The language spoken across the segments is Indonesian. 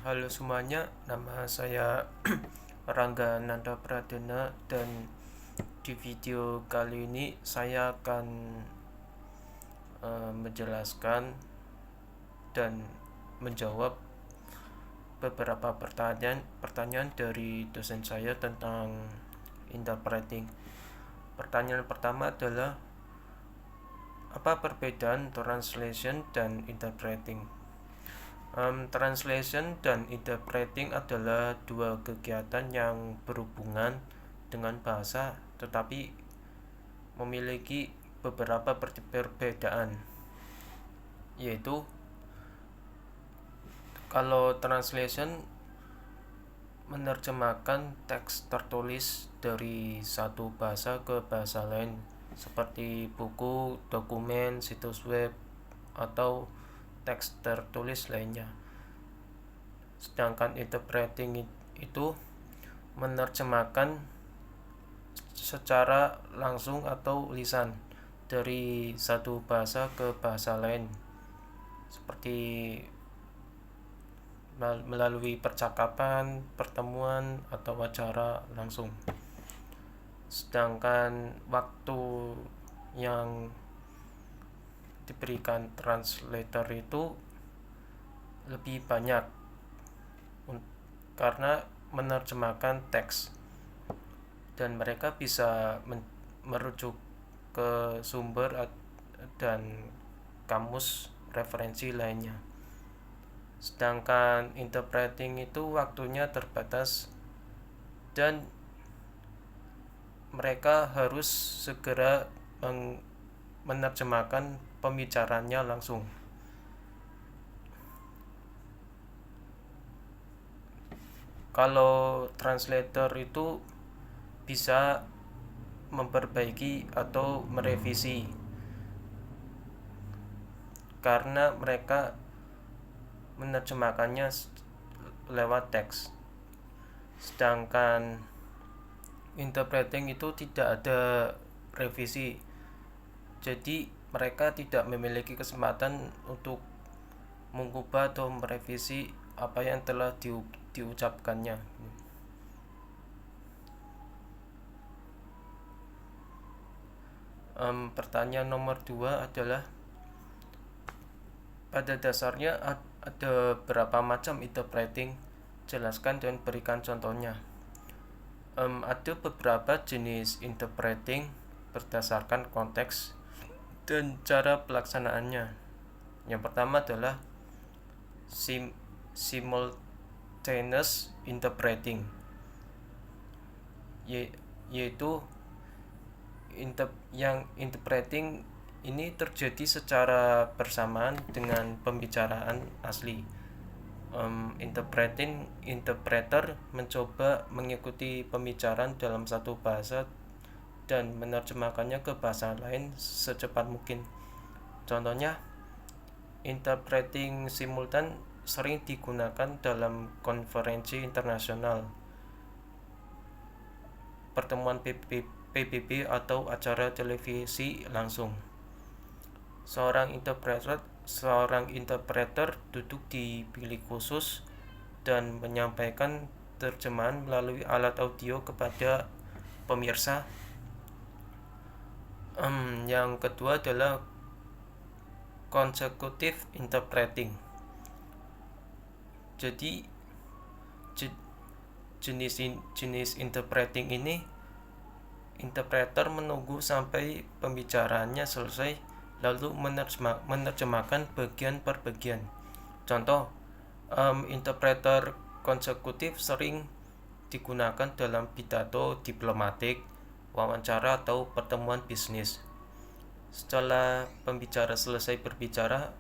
Halo semuanya, nama saya Rangga Nanda Pradana dan di video kali ini saya akan menjelaskan dan menjawab beberapa pertanyaan dari dosen saya tentang interpreting. Pertanyaan pertama adalah apa perbedaan translation dan interpreting? Translation dan interpreting adalah dua kegiatan yang berhubungan dengan bahasa tetapi memiliki beberapa perbedaan, yaitu kalau translation menerjemahkan teks tertulis dari satu bahasa ke bahasa lain seperti buku, dokumen, situs web, atau teks tertulis lainnya. Sedangkan interpreting itu menerjemahkan secara langsung atau lisan dari satu bahasa ke bahasa lain seperti melalui percakapan, pertemuan, atau acara langsung. Sedangkan waktu yang diberikan translator itu lebih banyak karena menerjemahkan teks dan mereka bisa merujuk ke sumber dan kamus referensi lainnya. Sedangkan interpreting itu waktunya terbatas dan mereka harus segera menerjemahkan pembicaranya langsung. Kalau translator itu bisa memperbaiki atau merevisi karena mereka menerjemahkannya lewat teks. Sedangkan interpreting itu tidak ada revisi, jadi mereka tidak memiliki kesempatan untuk mengubah atau merevisi apa yang telah diucapkannya. Pertanyaan nomor 2 adalah pada dasarnya ada berapa macam interpreting? Jelaskan dan berikan contohnya. Ada beberapa jenis interpreting berdasarkan konteks dan cara pelaksanaannya. Yang pertama adalah simultaneous interpreting, yaitu yang interpreting ini terjadi secara bersamaan dengan pembicaraan asli. Interpreter mencoba mengikuti pembicaraan dalam satu bahasa dan menerjemahkannya ke bahasa lain secepat mungkin. Contohnya, interpreting simultan sering digunakan dalam konferensi internasional, pertemuan PBB atau acara televisi langsung. Seorang interpreter duduk di bilik khusus dan menyampaikan terjemahan melalui alat audio kepada pemirsa. Yang kedua adalah consecutive interpreting. Jadi jenis interpreting ini, interpreter menunggu sampai pembicaraannya selesai lalu menerjemahkan bagian per bagian. Contoh, interpreter konsekutif sering digunakan dalam pidato diplomatik, wawancara, atau pertemuan bisnis. Setelah pembicara selesai berbicara,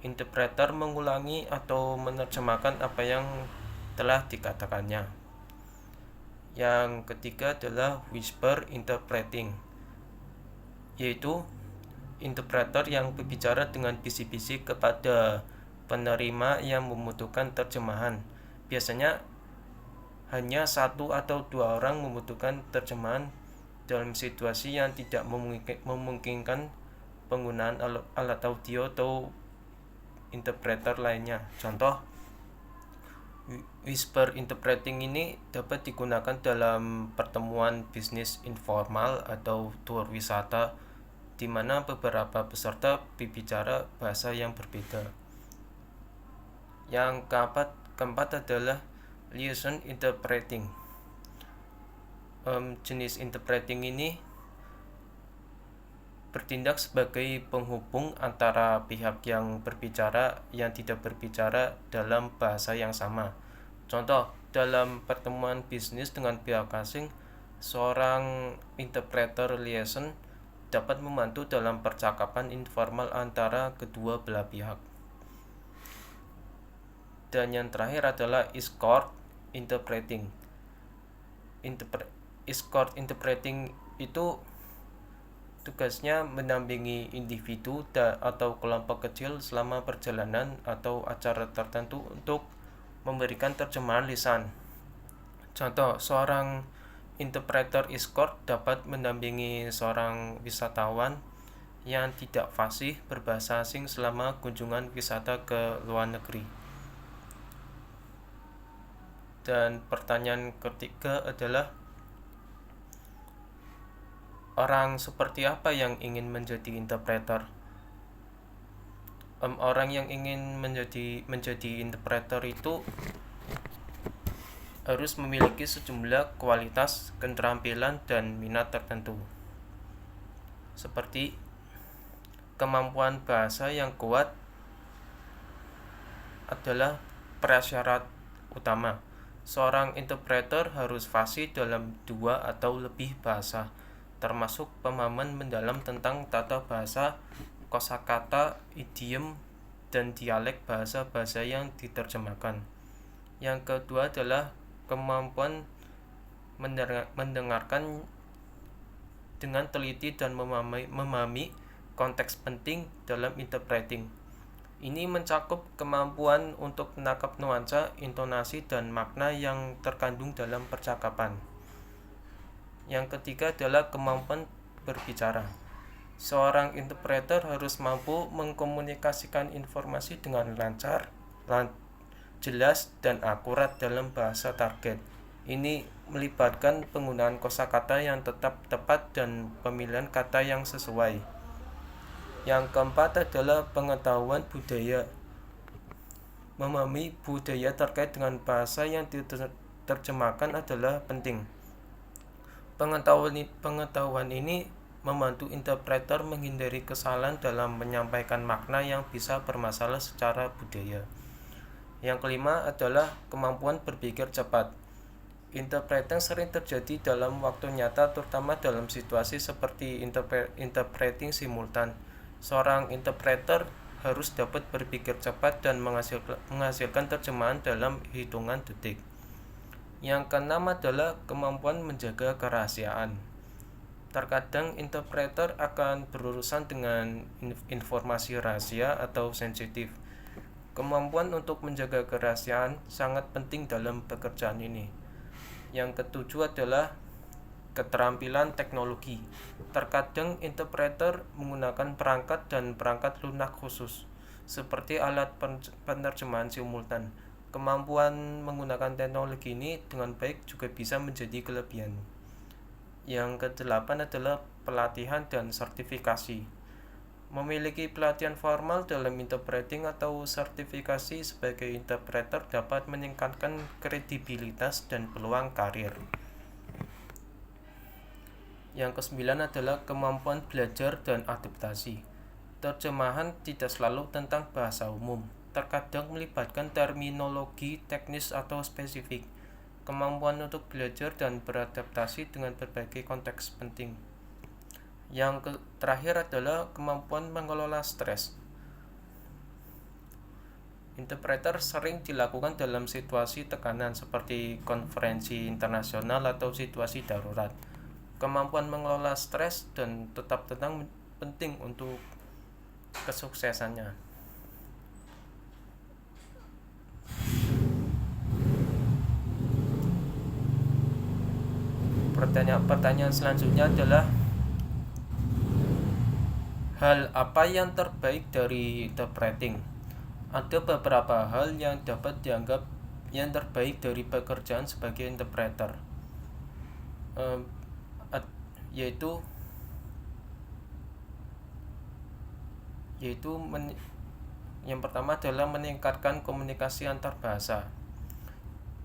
interpreter mengulangi atau menerjemahkan apa yang telah dikatakannya. Yang ketiga adalah whisper interpreting, yaitu interpreter yang berbicara dengan bisik-bisik kepada penerima yang membutuhkan terjemahan. Biasanya hanya satu atau dua orang membutuhkan terjemahan dalam situasi yang tidak memungkinkan penggunaan alat audio atau interpreter lainnya. Contoh, Whisper interpreting ini dapat digunakan dalam pertemuan bisnis informal atau tur wisata di mana beberapa peserta berbicara bahasa yang berbeda. Yang keempat adalah liaison interpreting. Jenis interpreting ini bertindak sebagai penghubung antara pihak yang berbicara yang tidak berbicara dalam bahasa yang sama. Contoh, dalam pertemuan bisnis dengan pihak asing, seorang interpreter liaison dapat membantu dalam percakapan informal antara kedua belah pihak. Dan yang terakhir adalah escort interpreting. Escort interpreting itu tugasnya mendampingi individu atau kelompok kecil selama perjalanan atau acara tertentu untuk memberikan terjemahan lisan. Contoh, seorang interpreter escort dapat mendampingi seorang wisatawan yang tidak fasih berbahasa asing selama kunjungan wisata ke luar negeri. Dan pertanyaan ketiga adalah, orang seperti apa yang ingin menjadi interpreter? Orang yang ingin menjadi interpreter itu harus memiliki sejumlah kualitas, keterampilan, dan minat tertentu. Seperti kemampuan bahasa yang kuat adalah prasyarat utama. Seorang interpreter harus fasih dalam 2 atau lebih bahasa, termasuk pemahaman mendalam tentang tata bahasa, kosakata, idiom, dan dialek bahasa-bahasa yang diterjemahkan. Yang kedua adalah kemampuan mendengarkan dengan teliti dan memahami konteks penting dalam interpreting. Ini mencakup kemampuan untuk menangkap nuansa, intonasi, dan makna yang terkandung dalam percakapan. Yang ketiga adalah kemampuan berbicara. Seorang interpreter harus mampu mengkomunikasikan informasi dengan lancar, jelas, dan akurat dalam bahasa target. Ini melibatkan penggunaan kosakata yang tetap tepat dan pemilihan kata yang sesuai. Yang keempat adalah pengetahuan budaya. Memahami budaya terkait dengan bahasa yang diterjemahkan adalah penting. Pengetahuan ini membantu interpreter menghindari kesalahan dalam menyampaikan makna yang bisa bermasalah secara budaya. Yang kelima adalah kemampuan berpikir cepat. Interpreting sering terjadi dalam waktu nyata, terutama dalam situasi seperti interpreting simultan. Seorang interpreter harus dapat berpikir cepat dan menghasilkan terjemahan dalam hitungan detik. Yang keenam adalah kemampuan menjaga kerahasiaan. Terkadang interpreter akan berurusan dengan informasi rahasia atau sensitif. Kemampuan untuk menjaga kerahasiaan sangat penting dalam pekerjaan ini. Yang ketujuh adalah keterampilan teknologi. Terkadang interpreter menggunakan perangkat dan perangkat lunak khusus, seperti alat penerjemahan simultan. Kemampuan menggunakan teknologi ini dengan baik juga bisa menjadi kelebihan. Yang kedelapan adalah pelatihan dan sertifikasi. Memiliki pelatihan formal dalam interpreting atau sertifikasi sebagai interpreter dapat meningkatkan kredibilitas dan peluang karir. Yang kesembilan adalah kemampuan belajar dan adaptasi. Terjemahan tidak selalu tentang bahasa umum, terkadang melibatkan terminologi teknis atau spesifik. Kemampuan untuk belajar dan beradaptasi dengan berbagai konteks penting. Yang terakhir adalah kemampuan mengelola stres. Interpreter sering dilakukan dalam situasi tekanan seperti konferensi internasional atau situasi darurat. Kemampuan mengelola stres dan tetap tenang penting untuk kesuksesannya. Pertanyaan selanjutnya adalah, hal apa yang terbaik dari interpreting? Ada beberapa hal yang dapat dianggap yang terbaik dari pekerjaan sebagai interpreter, eh, yaitu yaitu yang pertama adalah meningkatkan komunikasi antar bahasa.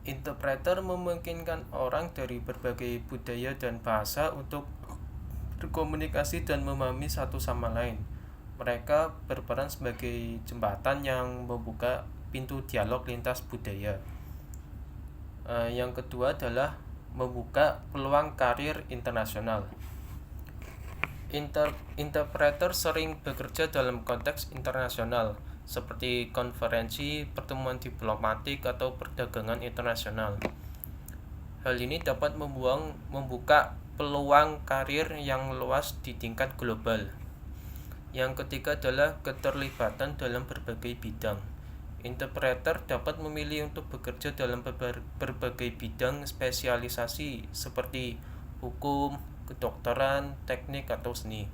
Interpreter memungkinkan orang dari berbagai budaya dan bahasa untuk berkomunikasi dan memahami satu sama lain. Mereka berperan sebagai jembatan yang membuka pintu dialog lintas budaya. Yang kedua adalah membuka peluang karir internasional. Interpreter sering bekerja dalam konteks internasional, seperti konferensi, pertemuan diplomatik, atau perdagangan internasional. Hal ini dapat membuka peluang karir yang luas di tingkat global. Yang ketiga adalah keterlibatan dalam berbagai bidang. Interpreter dapat memilih untuk bekerja dalam berbagai bidang spesialisasi seperti hukum, kedokteran, teknik, atau seni.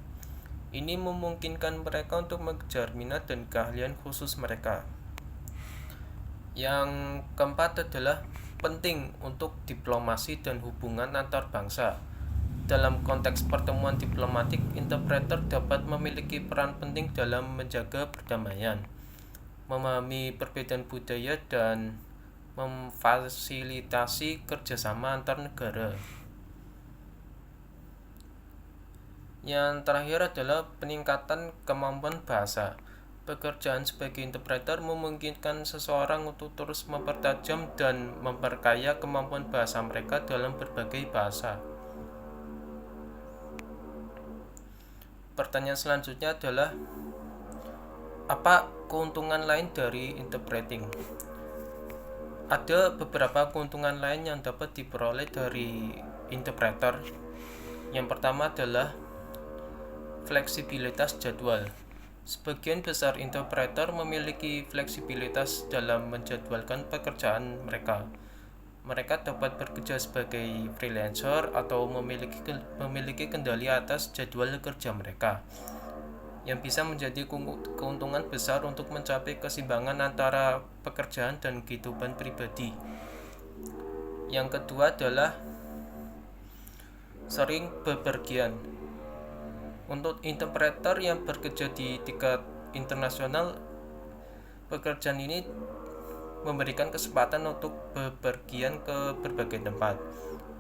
Ini memungkinkan mereka untuk mengejar minat dan keahlian khusus mereka. Yang keempat adalah penting untuk diplomasi dan hubungan antar bangsa. Dalam konteks pertemuan diplomatik, interpreter dapat memiliki peran penting dalam menjaga perdamaian, memahami perbedaan budaya, dan memfasilitasi kerjasama antar negara. Yang terakhir adalah peningkatan kemampuan bahasa. Pekerjaan sebagai interpreter memungkinkan seseorang untuk terus mempertajam dan memperkaya kemampuan bahasa mereka dalam berbagai bahasa. Pertanyaan selanjutnya adalah, apa keuntungan lain dari interpreting? Ada beberapa keuntungan lain yang dapat diperoleh dari interpreter. Yang pertama adalah fleksibilitas jadwal. Sebagian besar interpreter memiliki fleksibilitas dalam menjadwalkan pekerjaan mereka. Mereka dapat bekerja sebagai freelancer atau memiliki kendali atas jadwal kerja mereka, yang bisa menjadi keuntungan besar untuk mencapai keseimbangan antara pekerjaan dan kehidupan pribadi. Yang kedua adalah sering bepergian. Untuk interpreter yang bekerja di tingkat internasional, pekerjaan ini memberikan kesempatan untuk bepergian ke berbagai tempat.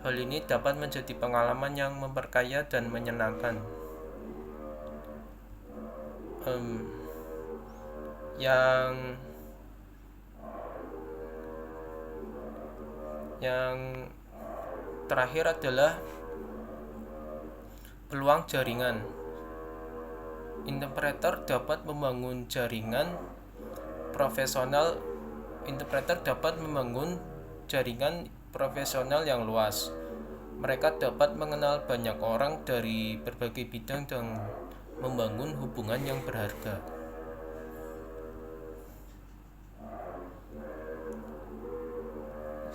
Hal ini dapat menjadi pengalaman yang memperkaya dan menyenangkan. Yang terakhir adalah peluang jaringan. Interpreter dapat membangun jaringan profesional yang luas. Mereka dapat mengenal banyak orang dari berbagai bidang dan membangun hubungan yang berharga.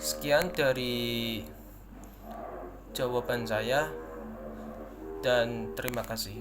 Sekian dari jawaban saya, dan terima kasih.